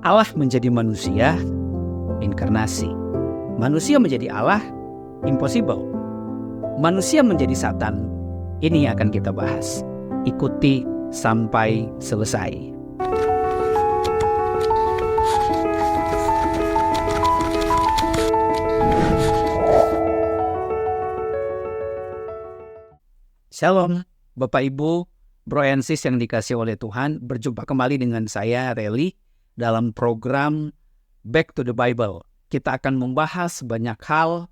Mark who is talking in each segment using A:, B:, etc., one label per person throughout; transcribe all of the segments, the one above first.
A: Allah menjadi manusia, inkarnasi. Manusia menjadi Allah, impossible. Manusia menjadi Satan, ini yang akan kita bahas. Ikuti sampai selesai. Shalom, Bapak Ibu, Bro and Sis yang dikasih oleh Tuhan. Berjumpa kembali dengan saya, Relly, dalam program Back to the Bible. Kita akan membahas banyak hal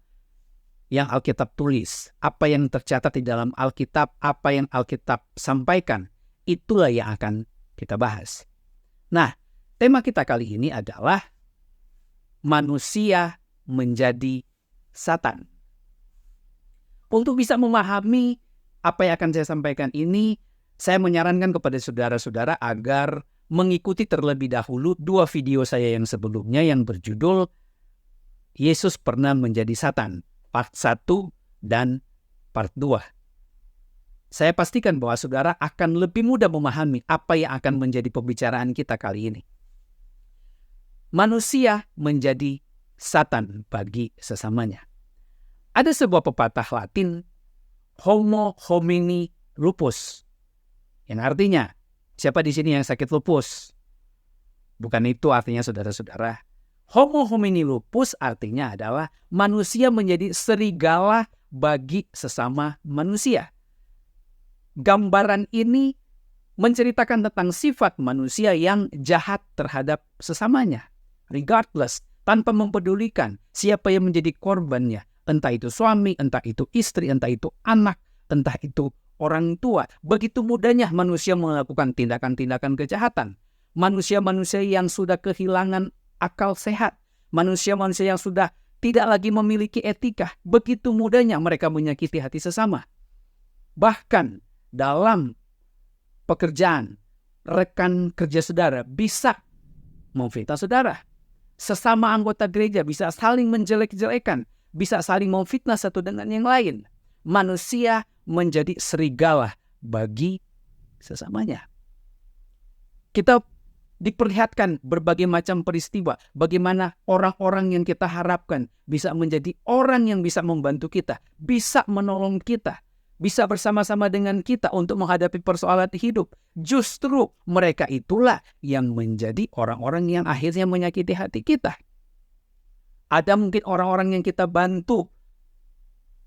A: yang Alkitab tulis. Apa yang tercatat di dalam Alkitab, apa yang Alkitab sampaikan, itulah yang akan kita bahas. Nah, tema kita kali ini adalah manusia menjadi Satan. Untuk bisa memahami apa yang akan saya sampaikan ini, saya menyarankan kepada saudara-saudara agar mengikuti terlebih dahulu dua video saya yang sebelumnya yang berjudul Yesus pernah menjadi Satan, part 1 dan part 2. Saya pastikan bahwa saudara akan lebih mudah memahami apa yang akan menjadi pembicaraan kita kali ini. Manusia menjadi Satan bagi sesamanya. Ada sebuah pepatah Latin, Homo homini lupus, yang artinya, siapa di sini yang sakit lupus? Bukan itu artinya saudara-saudara. Homo homini lupus artinya adalah manusia menjadi serigala bagi sesama manusia. Gambaran ini menceritakan tentang sifat manusia yang jahat terhadap sesamanya. Regardless, tanpa mempedulikan siapa yang menjadi korbannya. Entah itu suami, entah itu istri, entah itu anak, entah itu orang tua. Begitu mudahnya manusia melakukan tindakan-tindakan kejahatan. Manusia-manusia yang sudah kehilangan akal sehat. Manusia-manusia yang sudah tidak lagi memiliki etika. Begitu mudahnya mereka menyakiti hati sesama. Bahkan dalam pekerjaan, rekan kerja saudara bisa memfitnah saudara. Sesama anggota gereja bisa saling menjelek-jelekan. Bisa saling memfitnah satu dengan yang lain. Manusia menjadi serigala bagi sesamanya. Kita diperlihatkan berbagai macam peristiwa. Bagaimana orang-orang yang kita harapkan bisa menjadi orang yang bisa membantu kita. Bisa menolong kita. Bisa bersama-sama dengan kita untuk menghadapi persoalan hidup. Justru mereka itulah yang menjadi orang-orang yang akhirnya menyakiti hati kita. Ada mungkin orang-orang yang kita bantu,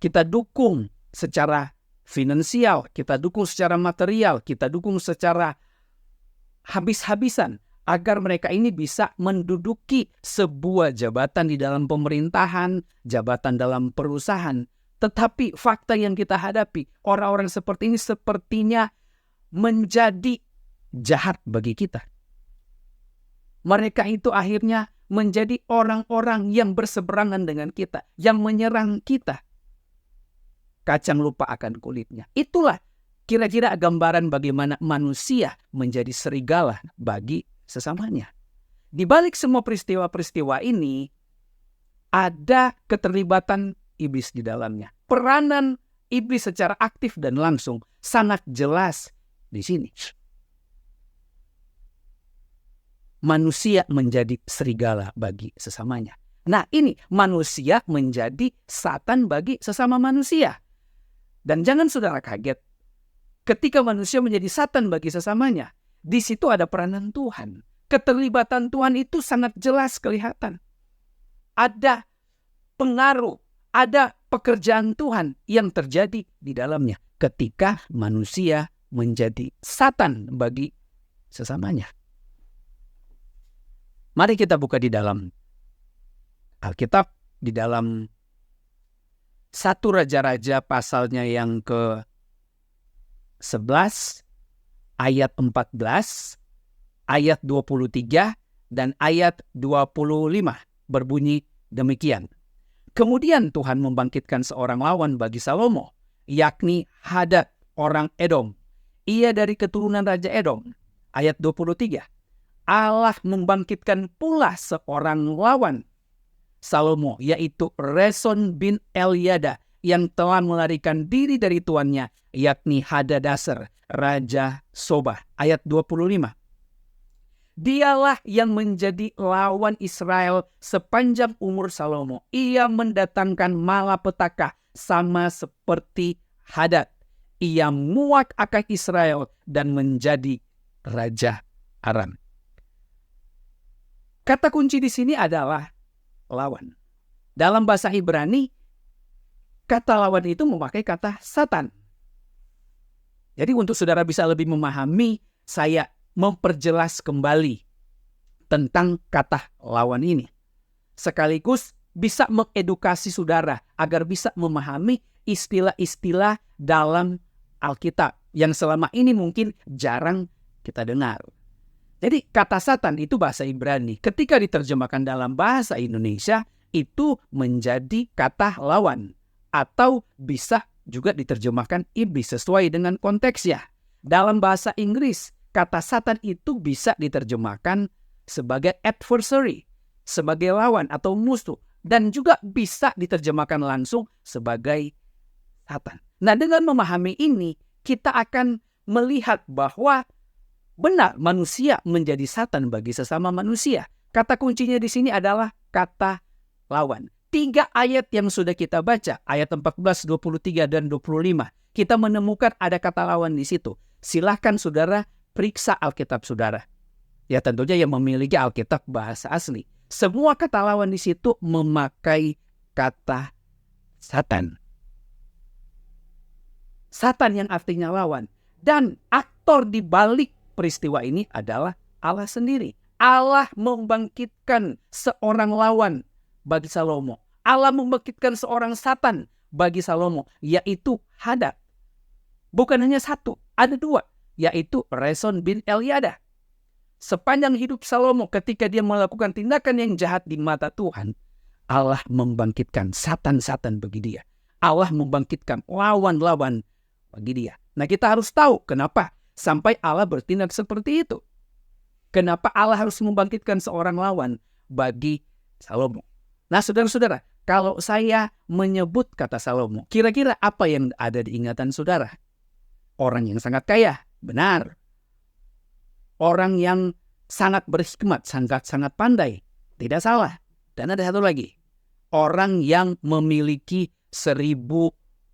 A: kita dukung secara finansial, kita dukung secara material, kita dukung secara habis-habisan agar mereka ini bisa menduduki sebuah jabatan di dalam pemerintahan, jabatan dalam perusahaan. Tetapi fakta yang kita hadapi, orang-orang seperti ini sepertinya menjadi jahat bagi kita. Mereka itu akhirnya menjadi orang-orang yang berseberangan dengan kita, yang menyerang kita. Kacang lupa akan kulitnya. Itulah kira-kira gambaran bagaimana manusia menjadi serigala bagi sesamanya. Di balik semua peristiwa-peristiwa ini, ada keterlibatan iblis di dalamnya. Peranan iblis secara aktif dan langsung sangat jelas di sini. Manusia menjadi serigala bagi sesamanya. Nah, ini manusia menjadi Satan bagi sesama manusia. Dan jangan saudara kaget, ketika manusia menjadi Satan bagi sesamanya, di situ ada peranan Tuhan. Keterlibatan Tuhan itu sangat jelas kelihatan. Ada pengaruh, ada pekerjaan Tuhan yang terjadi di dalamnya ketika manusia menjadi Satan bagi sesamanya. Mari kita buka di dalam Alkitab, di dalam 1 Raja-Raja pasalnya yang ke-11, ayat 14, ayat 23, dan ayat 25 berbunyi demikian. Kemudian Tuhan membangkitkan seorang lawan bagi Salomo, yakni Hadad orang Edom. Ia dari keturunan Raja Edom. Ayat 23. Allah membangkitkan pula seorang lawan Salomo, yaitu Rezon bin Eliada, yang telah melarikan diri dari tuannya, yakni Hadadezer, Raja Soba. Ayat 25. Dialah yang menjadi lawan Israel sepanjang umur Salomo. Ia mendatangkan malapetaka sama seperti Hadad. Ia muak akan Israel dan menjadi raja Aram. Kata kunci di sini adalah lawan. Dalam bahasa Ibrani, kata lawan itu memakai kata Satan. Jadi untuk saudara bisa lebih memahami, saya memperjelas kembali tentang kata lawan ini. Sekaligus bisa mengedukasi saudara agar bisa memahami istilah-istilah dalam Alkitab yang selama ini mungkin jarang kita dengar. Jadi kata Satan itu bahasa Ibrani. Ketika diterjemahkan dalam bahasa Indonesia, itu menjadi kata lawan. Atau bisa juga diterjemahkan iblis sesuai dengan konteksnya. Dalam bahasa Inggris, kata Satan itu bisa diterjemahkan sebagai adversary, sebagai lawan atau musuh. Dan juga bisa diterjemahkan langsung sebagai Satan. Nah, dengan memahami ini, kita akan melihat bahwa benar manusia menjadi Satan bagi sesama manusia. Kata kuncinya di sini adalah kata lawan. 3 ayat yang sudah kita baca, ayat 14, 23, dan 25. Kita menemukan ada kata lawan di situ. Silahkan saudara periksa Alkitab saudara. Ya tentunya yang memiliki Alkitab bahasa asli. Semua kata lawan di situ memakai kata Satan. Satan yang artinya lawan. Dan aktor di balik peristiwa ini adalah Allah sendiri. Allah membangkitkan seorang lawan bagi Salomo. Allah membangkitkan seorang Satan bagi Salomo, yaitu Hadad. Bukan hanya satu, ada 2, yaitu Rezon bin Eliada. Sepanjang hidup Salomo ketika dia melakukan tindakan yang jahat di mata Tuhan, Allah membangkitkan Satan-Satan bagi dia. Allah membangkitkan lawan-lawan bagi dia. Nah, kita harus tahu kenapa sampai Allah bertindak seperti itu. Kenapa Allah harus membangkitkan seorang lawan bagi Salomo. Nah, saudara-saudara, kalau saya menyebut kata Salomo, kira-kira apa yang ada di ingatan saudara? Orang yang sangat kaya, benar. Orang yang sangat berhikmat, sangat pandai, tidak salah. Dan ada satu lagi, orang yang memiliki 1000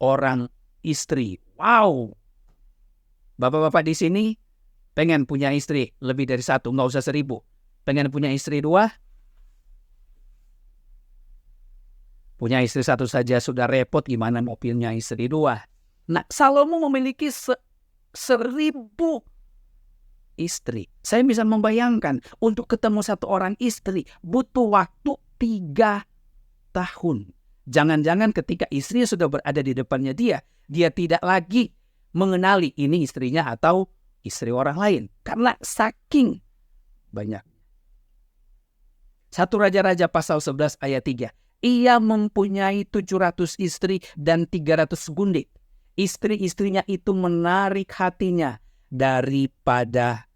A: orang istri. Wow! Bapak-bapak di sini pengen punya istri lebih dari 1, nggak usah 1000. Pengen punya istri 2? Punya istri 1 saja sudah repot, gimana mau punya istri 2? Nah, Salomo memiliki 1000 istri. Saya bisa membayangkan untuk ketemu 1 orang istri butuh waktu 3 tahun. Jangan-jangan ketika istrinya sudah berada di depannya dia tidak lagi mengenali ini istrinya atau istri orang lain. Karena saking banyak. 1 Raja-Raja pasal 11 ayat 3. Ia mempunyai 700 istri dan 300 gundik. Istri-istrinya itu menarik hatinya daripada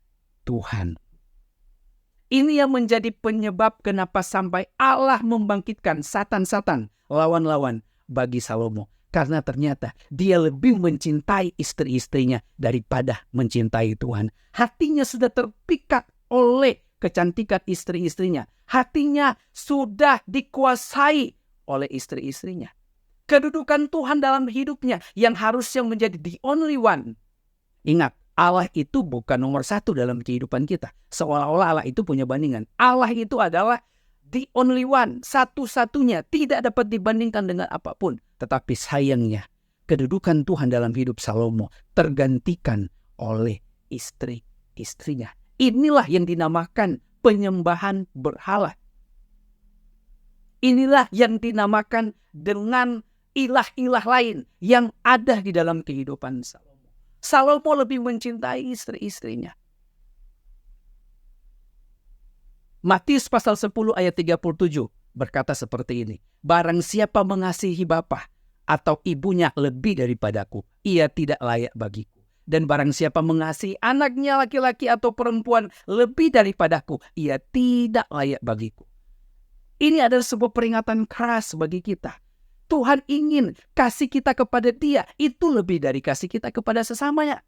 A: Tuhan. Ini yang menjadi penyebab kenapa sampai Allah membangkitkan Satan-Satan, lawan-lawan bagi Salomo. Karena ternyata dia lebih mencintai istri-istrinya daripada mencintai Tuhan. Hatinya sudah terpikat oleh kecantikan istri-istrinya. Hatinya sudah dikuasai oleh istri-istrinya. Kedudukan Tuhan dalam hidupnya yang harusnya menjadi the only one. Ingat, Allah itu bukan nomor 1 dalam kehidupan kita. Seolah-olah Allah itu punya bandingan. Allah itu adalah the only one, satu-satunya, tidak dapat dibandingkan dengan apapun. Tetapi sayangnya, kedudukan Tuhan dalam hidup Salomo tergantikan oleh istri-istrinya. Inilah yang dinamakan penyembahan berhala. Inilah yang dinamakan dengan ilah-ilah lain yang ada di dalam kehidupan Salomo. Salomo lebih mencintai istri-istrinya. Matius pasal 10 ayat 37 berkata seperti ini. Barang siapa mengasihi bapa atau ibunya lebih daripadaku, ia tidak layak bagiku. Dan barang siapa mengasihi anaknya laki-laki atau perempuan lebih daripadaku, ia tidak layak bagiku. Ini adalah sebuah peringatan keras bagi kita. Tuhan ingin kasih kita kepada Dia itu lebih dari kasih kita kepada sesamanya.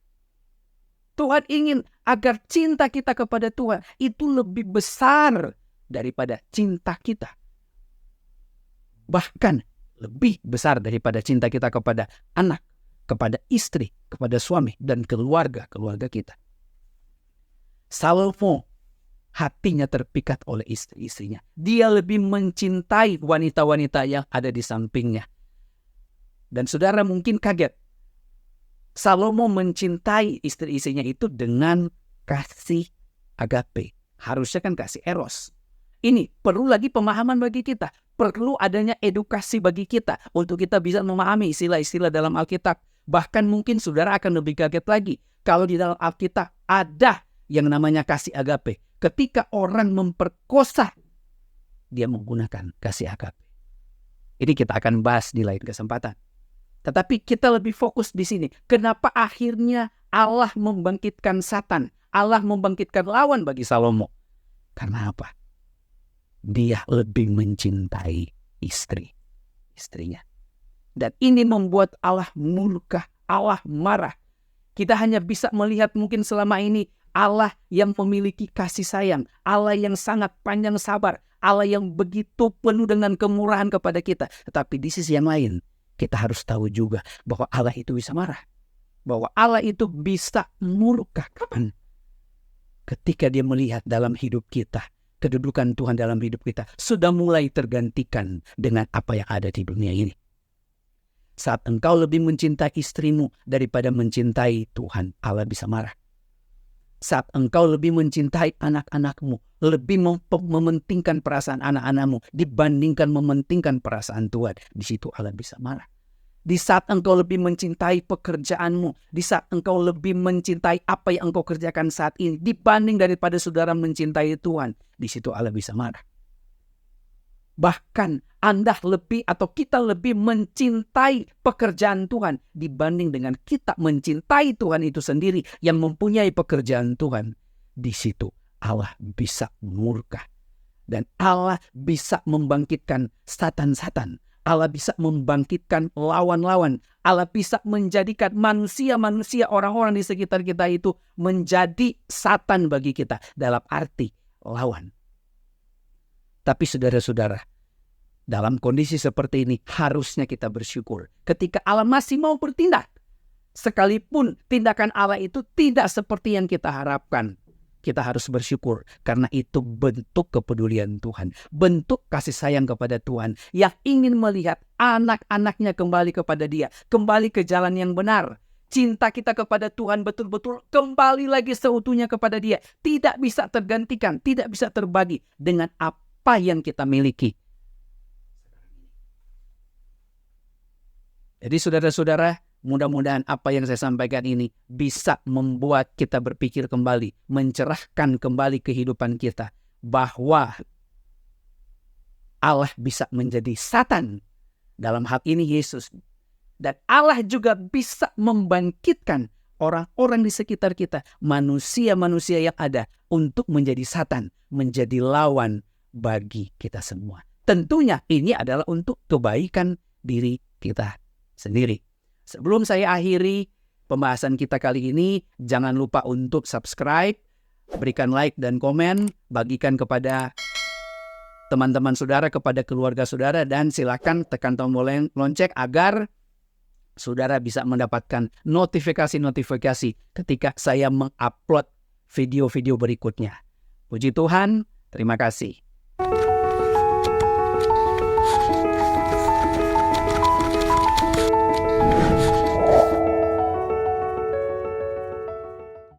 A: Tuhan ingin agar cinta kita kepada Tuhan itu lebih besar daripada cinta kita. Bahkan lebih besar daripada cinta kita kepada anak, kepada istri, kepada suami, dan keluarga kita. Salomo hatinya terpikat oleh istri-istrinya. Dia lebih mencintai wanita-wanita yang ada di sampingnya. Dan saudara mungkin kaget. Salomo mencintai istri-istrinya itu dengan kasih agape. Harusnya kan kasih eros. Ini perlu lagi pemahaman bagi kita. Perlu adanya edukasi bagi kita untuk kita bisa memahami istilah-istilah dalam Alkitab. Bahkan mungkin saudara akan lebih kaget lagi kalau di dalam Alkitab ada yang namanya kasih agape. Ketika orang memperkosa, dia menggunakan kasih agape. Ini kita akan bahas di lain kesempatan. Tetapi kita lebih fokus di sini. Kenapa akhirnya Allah membangkitkan Satan? Allah membangkitkan lawan bagi Salomo. Karena apa? Dia lebih mencintai istrinya. Dan ini membuat Allah murka, Allah marah. Kita hanya bisa melihat mungkin selama ini Allah yang memiliki kasih sayang, Allah yang sangat panjang sabar, Allah yang begitu penuh dengan kemurahan kepada kita. Tetapi di sisi yang lain, kita harus tahu juga bahwa Allah itu bisa marah. Bahwa Allah itu bisa murka. Kapan? Ketika dia melihat dalam hidup kita, kedudukan Tuhan dalam hidup kita sudah mulai tergantikan dengan apa yang ada di dunia ini. Saat engkau lebih mencintai istrimu daripada mencintai Tuhan, Allah bisa marah. Saat engkau lebih mencintai anak-anakmu, lebih mementingkan perasaan anak-anakmu dibandingkan mementingkan perasaan Tuhan, di situ Allah bisa marah. Di saat engkau lebih mencintai pekerjaanmu, di saat engkau lebih mencintai apa yang engkau kerjakan saat ini dibanding daripada saudara mencintai Tuhan, di situ Allah bisa marah. Bahkan Anda lebih atau kita lebih mencintai pekerjaan Tuhan dibanding dengan kita mencintai Tuhan itu sendiri yang mempunyai pekerjaan Tuhan. Di situ Allah bisa murka. Dan Allah bisa membangkitkan satan-satan. Allah bisa membangkitkan lawan-lawan. Allah bisa menjadikan manusia-manusia, orang-orang di sekitar kita itu menjadi satan bagi kita. Dalam arti lawan. Tapi saudara-saudara, dalam kondisi seperti ini harusnya kita bersyukur. Ketika Allah masih mau bertindak. Sekalipun tindakan Allah itu tidak seperti yang kita harapkan. Kita harus bersyukur karena itu bentuk kepedulian Tuhan. Bentuk kasih sayang kepada Tuhan yang ingin melihat anak-anaknya kembali kepada Dia. Kembali ke jalan yang benar. Cinta kita kepada Tuhan betul-betul kembali lagi seutuhnya kepada Dia. Tidak bisa tergantikan, tidak bisa terbagi dengan apa yang kita miliki. Jadi saudara-saudara, mudah-mudahan apa yang saya sampaikan ini bisa membuat kita berpikir kembali, mencerahkan kembali kehidupan kita, bahwa Allah bisa menjadi satan, dalam hal ini Yesus, dan Allah juga bisa membangkitkan orang-orang di sekitar kita, manusia-manusia yang ada untuk menjadi satan, menjadi lawan bagi kita semua. Tentunya ini adalah untuk kebaikan diri kita sendiri. Sebelum saya akhiri pembahasan kita kali ini, jangan lupa untuk subscribe, berikan like dan komen, bagikan kepada teman-teman saudara, kepada keluarga saudara, dan silakan tekan tombol lonceng agar saudara bisa mendapatkan notifikasi-notifikasi ketika saya mengupload video-video berikutnya. Puji Tuhan, terima kasih.